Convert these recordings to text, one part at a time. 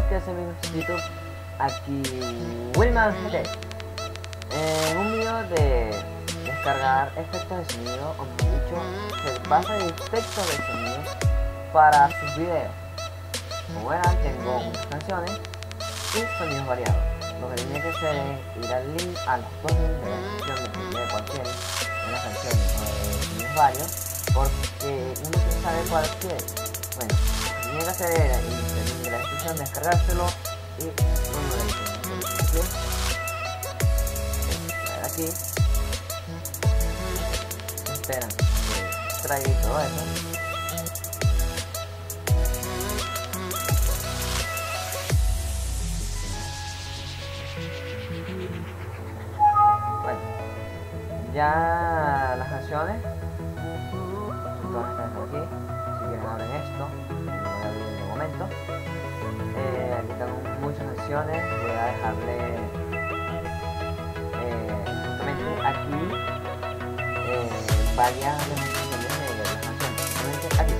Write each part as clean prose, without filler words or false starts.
buenas, que hacen amigos de YouTube. Aquí Wilman GT. En un video de descargar efectos de sonido, o mejor dicho, se basa de efectos de sonido para sus videos. Como verán, tengo muchas canciones y sonidos variados. Lo que tiene que hacer es ir al link, a los dos links de la descripción de cualquiera de las canciones o de sonidos varios, porque uno no sabe cuál quiere. Bueno, lo que tiene que hacer es ir al link de la descripción, descargárselo y uno de los aquí esperan que traiga y todo eso. Bueno, ya las canciones todas están aquí. Si quieren abren esto, lo voy a abrir en un momento. Aquí tengo muchas canciones, voy a dejarle justamente aquí varias canciones de las canciones, justamente aquí.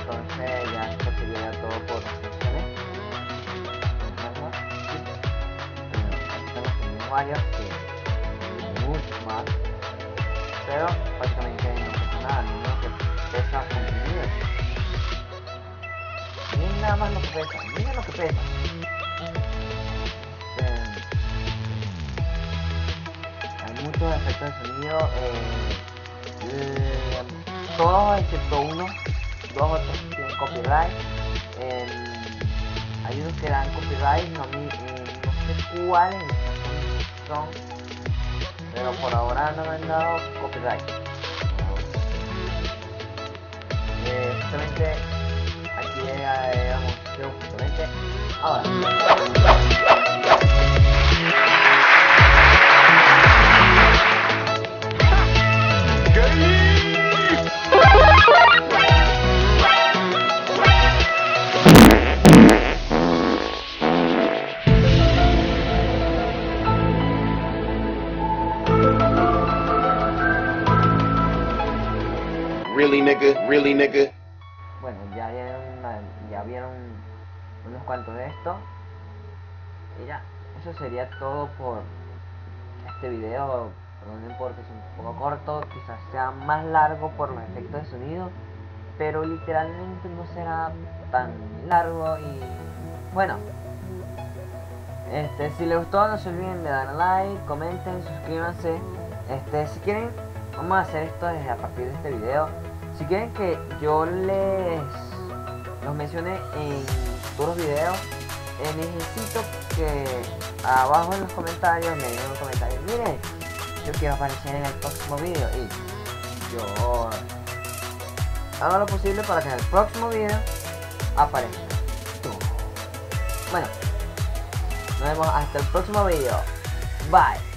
Entonces ya esto sería todo por las canciones. Tenemos varios que mucho más, pero prácticamente no pesa nada, lo único que pesa contenido. Miren nada más lo que pesa, miren lo que pesa. Hay muchos efectos de sonido, todos excepto uno. Dos otros tienen copyright, hay unos que dan copyright, no sé cuáles son, pero por ahora no me han dado copyright. Justamente aquí vamos, justamente ahora. Really nigga. Bueno, ya vieron unos cuantos de esto. Y ya, eso sería todo por este video. Perdonen porque es un poco corto, quizás sea más largo por los efectos de sonido, pero literalmente no será tan largo. Y bueno, si les gustó no se olviden de dar like, comenten, suscríbanse. Si quieren, vamos a hacer esto desde a partir de este video. Si quieren que yo los mencione en futuros videos, necesito que abajo en los comentarios me digan en los comentarios: miren, yo quiero aparecer en el próximo video, y yo hago lo posible para que en el próximo video aparezca tú. Bueno, nos vemos hasta el próximo video. Bye.